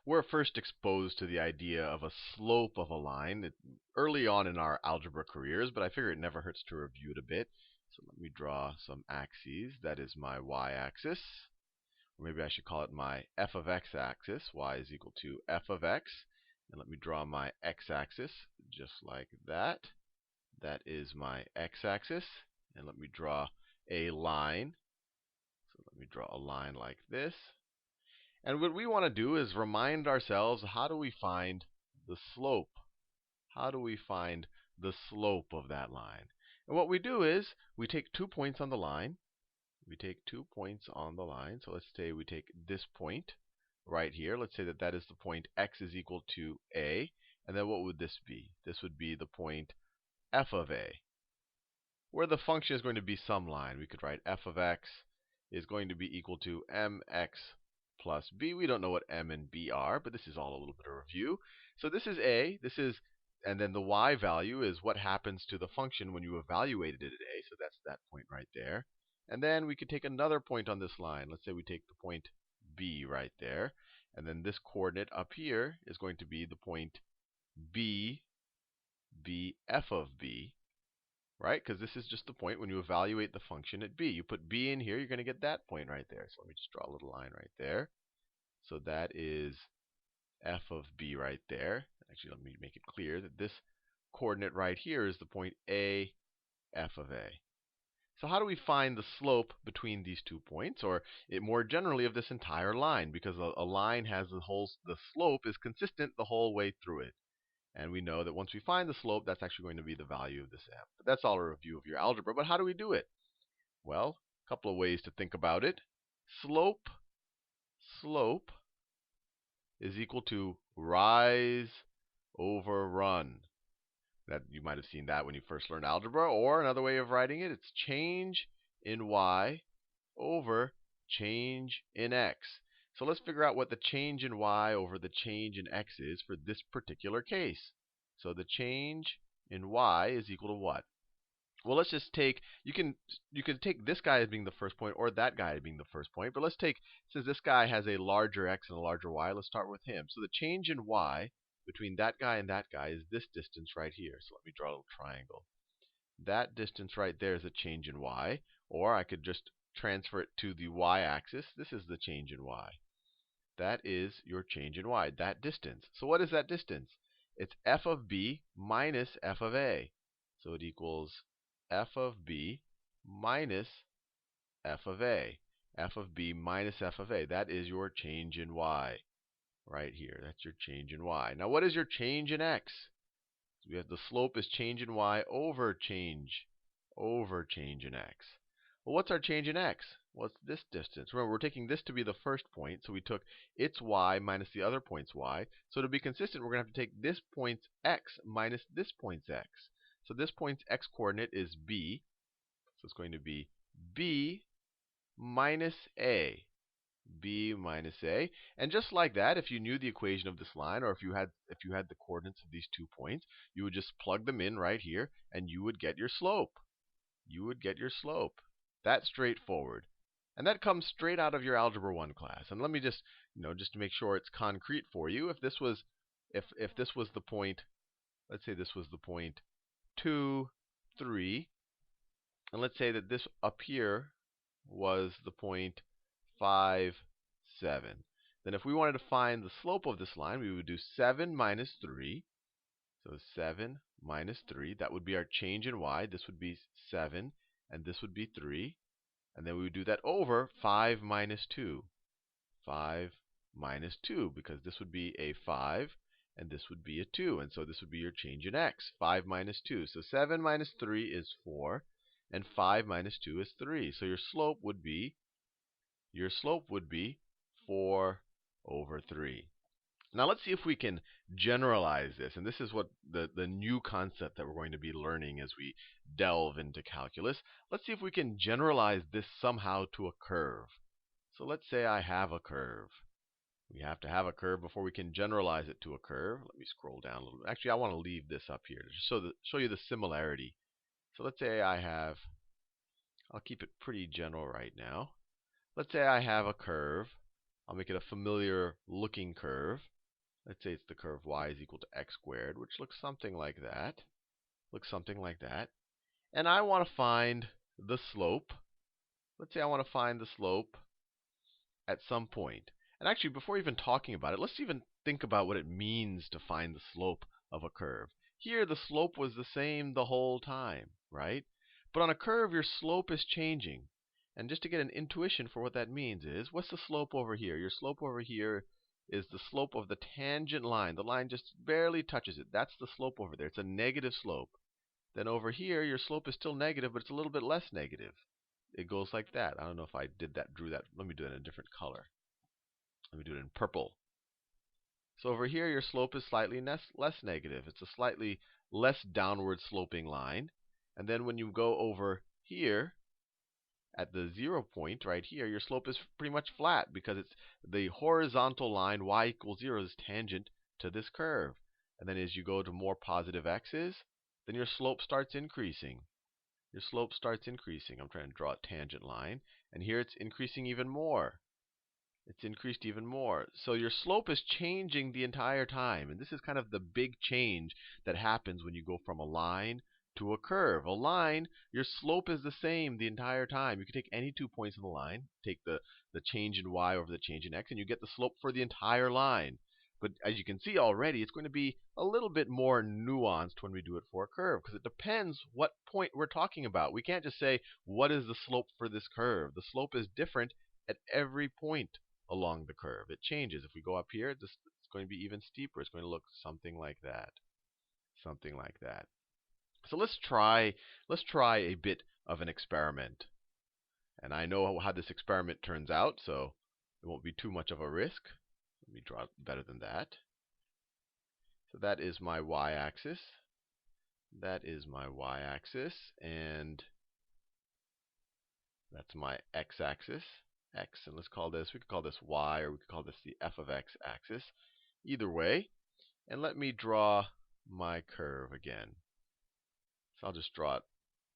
we're first exposed to the idea of a slope of a line early on in our algebra careers, but I figure it never hurts to review it a bit. So let me draw some axes. That is my y-axis. Or maybe I should call it my f of x axis. Y is equal to f of x. And let me draw my x-axis just like that. That is my x-axis. And let me draw a line. So let me draw a line like this. And what we want to do is remind ourselves, how do we find the slope? How do we find the slope of that line? And what we do is we take 2 points on the line. We take 2 points on the line. So let's say we take this point right here. Let's say that that is the point x is equal to a. And then what would this be? This would be the point f of a, where the function is going to be some line. We could write f of x is going to be equal to mx plus b. We don't know what m and b are, but this is all a little bit of review. So this is a. And then the y value is what happens to the function when you evaluated it at a. So that's that point right there. And then we could take another point on this line. Let's say we take the point b right there. And then this coordinate up here is going to be the point b f of b. Right? Because this is just the point when you evaluate the function at b. You put b in here, you're going to get that point right there. So let me just draw a little line right there. So that is f of b right there. Actually, let me make it clear that this coordinate right here is the point a f of a. So how do we find the slope between these 2 points, or more generally of this entire line? Because a line has the slope is consistent the whole way through it. And we know that once we find the slope, that's actually going to be the value of this f. But that's all a review of your algebra. But how do we do it? Well, a couple of ways to think about it. Slope is equal to rise over run. That you might have seen that when you first learned algebra. Or another way of writing it, it's change in y over change in x. So let's figure out what the change in y over the change in x is for this particular case. So the change in y is equal to what? Well, let's just take, you can take this guy as being the first point or that guy as being the first point. But let's take, since this guy has a larger x and a larger y, let's start with him. So the change in y between that guy and that guy is this distance right here. So let me draw a little triangle. That distance right there is a change in y. Or I could just transfer it to the y-axis. This is the change in y. That is your change in y, that distance. So what is that distance? It's f of b minus f of a. So it equals f of b minus f of a. F of b minus f of a. That is your change in y right here. That's your change in y. Now what is your change in x? So we have the slope is change in y over change in x. Well, what's our change in x? Well, it's this distance. Remember, we're taking this to be the first point, so we took its y minus the other point's y. So to be consistent, we're going to have to take this point's x minus this point's x. So this point's x coordinate is b. So it's going to be b minus a. B minus a. And just like that, if you knew the equation of this line, or if you had the coordinates of these 2 points, you would just plug them in right here, and you would get your slope. That's straightforward. And that comes straight out of your Algebra 1 class. And let me just, just to make sure it's concrete for you, if this was the point, let's say this was the point 2, 3, and let's say that this up here was the point 5, 7. Then if we wanted to find the slope of this line, we would do 7 minus 3. So 7 minus 3, that would be our change in y. This would be 7, and this would be 3. And then we would do that over 5 minus 2. 5 minus 2, because this would be a 5, and this would be a 2. And so this would be your change in x, 5 minus 2. So 7 minus 3 is 4, and 5 minus 2 is 3. So your slope would be 4 over 3. Now let's see if we can generalize this. And this is what the new concept that we're going to be learning as we delve into calculus. Let's see if we can generalize this somehow to a curve. So let's say I have a curve. We have to have a curve before we can generalize it to a curve. Let me scroll down a little bit. Actually, I want to leave this up here to show you the similarity. So let's say I'll keep it pretty general right now. Let's say I have a curve. I'll make it a familiar looking curve. Let's say it's the curve y is equal to x squared, which looks something like that. Looks something like that. And I want to find the slope. Let's say I want to find the slope at some point. And actually, before even talking about it, let's even think about what it means to find the slope of a curve. Here, the slope was the same the whole time, right? But on a curve, your slope is changing. And just to get an intuition for what that means is, what's the slope over here? Your slope over here is the slope of the tangent line. The line just barely touches it. That's the slope over there. It's a negative slope. Then over here, your slope is still negative, but it's a little bit less negative. It goes like that. I don't know if I drew that. Let me do it in a different color. Let me do it in purple. So over here, your slope is slightly less negative. It's a slightly less downward sloping line. And then when you go over here, at the 0 point right here, your slope is pretty much flat because it's the horizontal line y equals 0 is tangent to this curve. And then as you go to more positive x's, then your slope starts increasing. Your slope starts increasing. I'm trying to draw a tangent line. And here it's increasing even more. It's increased even more. So your slope is changing the entire time. And this is kind of the big change that happens when you go from a line to a curve. A line, your slope is the same the entire time. You can take any 2 points on the line, take the change in y over the change in x, and you get the slope for the entire line. But as you can see already, it's going to be a little bit more nuanced when we do it for a curve, because it depends what point we're talking about. We can't just say, what is the slope for this curve? The slope is different at every point along the curve. It changes. If we go up here, it's going to be even steeper. It's going to look something like that. Something like that. So let's try a bit of an experiment. And I know how this experiment turns out, so it won't be too much of a risk. Let me draw it better than that. So that is my y-axis. That is my y-axis. And that's my x-axis. X, and let's call this, we could call this y, or we could call this the f of x axis. Either way. And let me draw my curve again. So I'll just draw it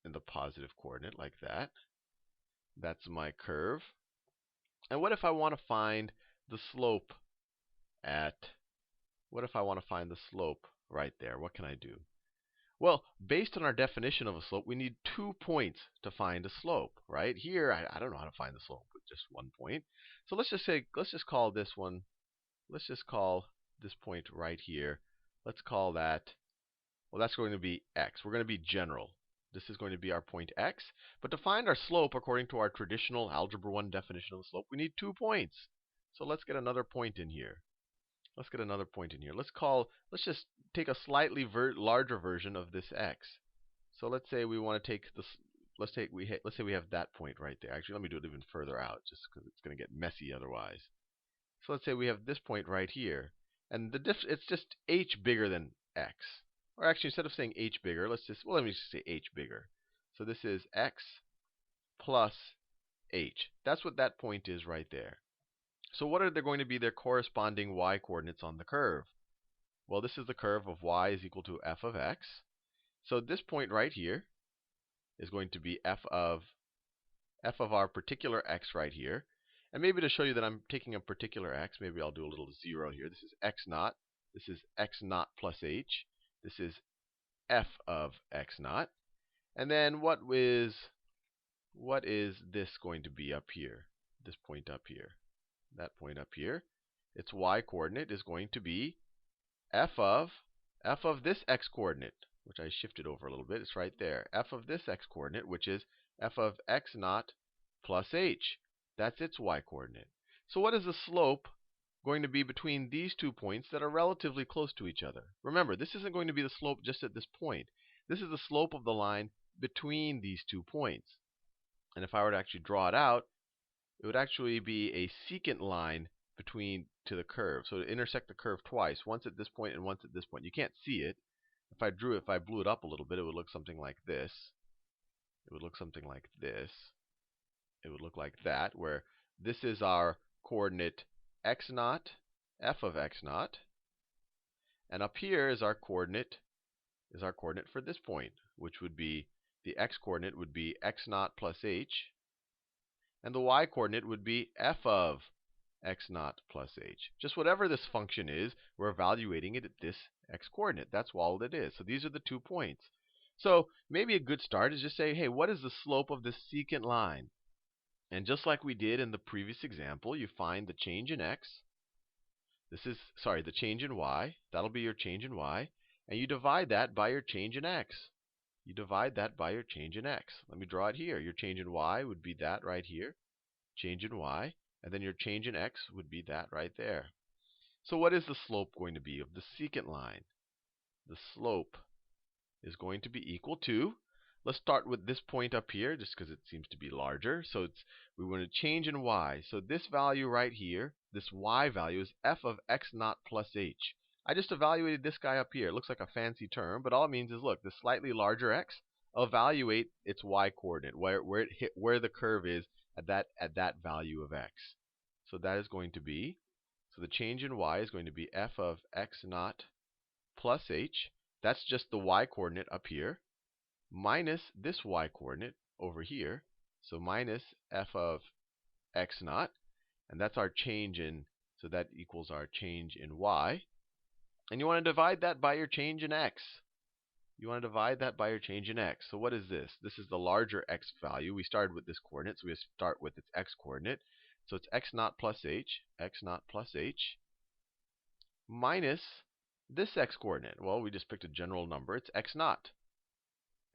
in the positive coordinate like that. That's my curve. And what if I want to find the slope right there? What can I do? Well, based on our definition of a slope, we need 2 points to find a slope, right? Here, I don't know how to find the slope with just 1 point. So let's just call this one, let's just call this point right here, let's call that, well, that's going to be x. We're going to be general. This is going to be our point x. But to find our slope, according to our traditional Algebra 1 definition of the slope, we need 2 points. So let's get another point in here. Let's get another point in here. Let's just take a slightly larger version of this x. So let's say we want to take this. Let's say we have that point right there. Actually, let me do it even further out, just because it's going to get messy otherwise. So let's say we have this point right here, and it's just h bigger than x. Or actually, instead of saying h bigger, let me just say h bigger. So this is x plus h. That's what that point is right there. So what are there going to be their corresponding y coordinates on the curve? Well, this is the curve of y is equal to f of x. So this point right here is going to be f of our particular x right here. And maybe to show you that I'm taking a particular x, maybe I'll do a little 0 here. This is x naught. This is x naught plus h. This is f of x naught. And then what is this going to be up here? This point up here. That point up here. Its y coordinate is going to be f of this x coordinate, which I shifted over a little bit. It's right there. F of this x coordinate, which is f of x naught plus h. That's its y coordinate. So what is the slope going to be between these 2 points that are relatively close to each other? Remember, this isn't going to be the slope just at this point. This is the slope of the line between these 2 points. And if I were to actually draw it out, it would actually be a secant line to the curve. So it would intersect the curve twice, once at this point and once at this point. You can't see it. If I blew it up a little bit, it would look something like this. It would look something like this. It would look like that, where this is our coordinate x naught, f of x naught, and up here is our coordinate for this point, which would be the x coordinate would be x naught plus h, and the y coordinate would be f of x naught plus h. Just whatever this function is, we're evaluating it at this x-coordinate. That's all it is. So these are the 2 points. So maybe a good start is just say, hey, what is the slope of this secant line? And just like we did in the previous example, you find the change in x. The change in y. That'll be your change in y. And you divide that by your change in x. You divide that by your change in x. Let me draw it here. Your change in y would be that right here. Change in y. And then your change in x would be that right there. So what is the slope going to be of the secant line? The slope is going to be equal to, let's start with this point up here just because it seems to be larger. So we want to change in y. So this value right here, this y value is f of x naught plus h. I just evaluated this guy up here. It looks like a fancy term, but all it means is, look, the slightly larger x, evaluate its y coordinate, where the curve is at that value of x. So that is going to be, so the change in y is going to be f of x naught plus h. That's just the y coordinate up here, minus this y coordinate over here. So minus f of x naught, and that's our change in, so that equals our change in y. And you want to divide that by your change in x. You want to divide that by your change in x. So what is this? This is the larger x value. We started with this coordinate, so we start with its x coordinate. So it's x naught plus h, minus this x coordinate. Well, we just picked a general number. It's x naught.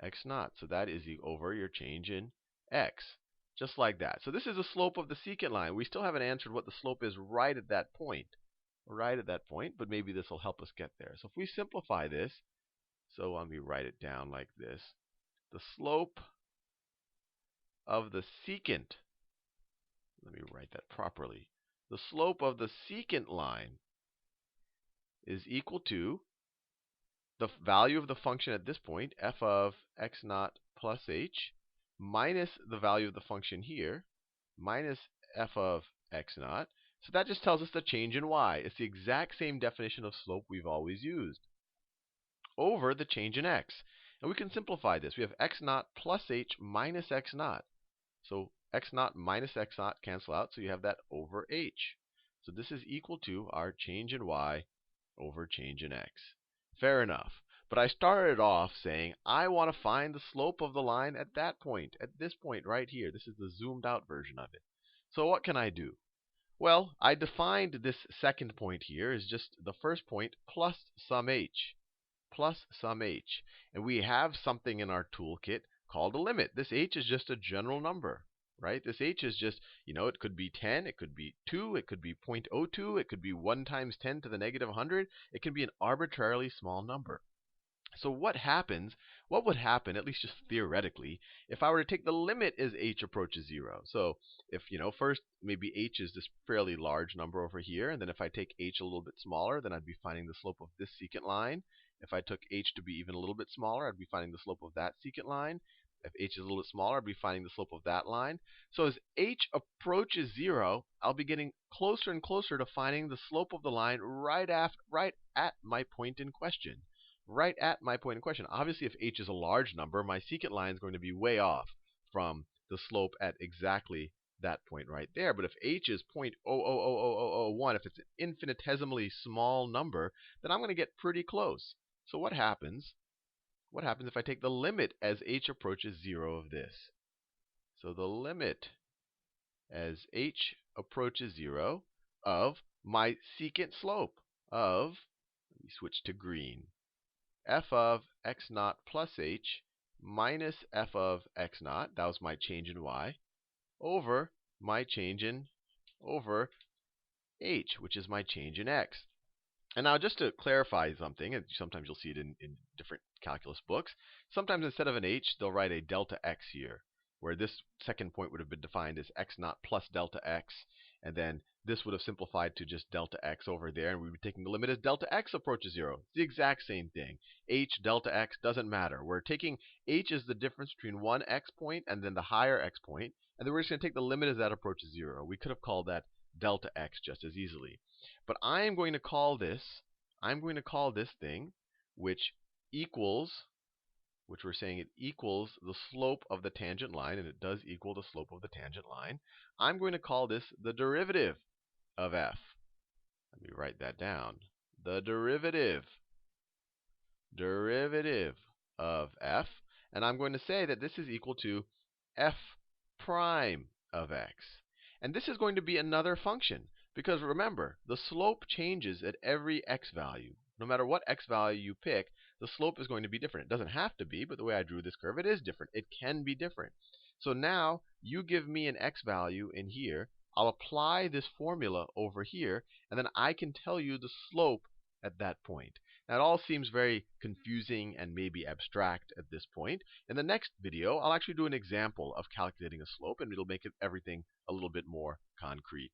So that is over your change in x. Just like that. So this is the slope of the secant line. We still haven't answered what the slope is right at that point. But maybe this will help us get there. So if we simplify this, so let me write it down like this. The slope of the secant, let me write that properly. The slope of the secant line is equal to the value of the function at this point, f of x naught plus h, minus the value of the function here, minus f of x naught. So that just tells us the change in y. It's the exact same definition of slope we've always used, over the change in x. And we can simplify this. We have x naught plus h minus x naught. So x naught minus x naught cancel out, so you have that over h. So this is equal to our change in y over change in x. Fair enough. But I started off saying I want to find the slope of the line at that point, at this point right here. This is the zoomed out version of it. So what can I do? Well, I defined this second point here as just the first point plus some h. And we have something in our toolkit called a limit. This h is just a general number, right? This h is just, it could be 10, it could be 2, it could be 0.02, it could be 1 times 10 to the negative 100. It can be an arbitrarily small number. So what would happen, at least just theoretically, if I were to take the limit as h approaches 0? So if, first maybe h is this fairly large number over here, and then if I take h a little bit smaller, then I'd be finding the slope of this secant line. If I took h to be even a little bit smaller, I'd be finding the slope of that secant line. If h is a little bit smaller, I'd be finding the slope of that line. So as h approaches 0, I'll be getting closer and closer to finding the slope of the line right at my point in question. Obviously, if h is a large number, my secant line is going to be way off from the slope at exactly that point right there. But if h is 0.000001, if it's an infinitesimally small number, then I'm going to get pretty close. So what happens? What happens if I take the limit as h approaches 0 of this? So the limit as h approaches 0 of my secant slope of, let me switch to green, f of x naught plus h minus f of x naught, that was my change in y, over my change in, over h, which is my change in x. And now just to clarify something, and sometimes you'll see it in different calculus books, sometimes instead of an h, they'll write a delta x here, where this second point would have been defined as x naught plus delta x, and then this would have simplified to just delta x over there, and we would be taking the limit as delta x approaches 0. It's the exact same thing. H, delta x, doesn't matter. We're taking h as the difference between one x point and then the higher x point, and then we're just going to take the limit as that approaches 0. We could have called that delta x just as easily. But I'm going to call this thing, which we're saying it equals the slope of the tangent line, and it does equal the slope of the tangent line. I'm going to call this the derivative of f. Let me write that down. The derivative of f. And I'm going to say that this is equal to f prime of x. And this is going to be another function. Because remember, the slope changes at every x value. No matter what x value you pick, the slope is going to be different. It doesn't have to be, but the way I drew this curve, it is different. It can be different. So now you give me an x value in here. I'll apply this formula over here, and then I can tell you the slope at that point. Now, it all seems very confusing and maybe abstract at this point. In the next video, I'll actually do an example of calculating a slope, and it'll make everything a little bit more concrete.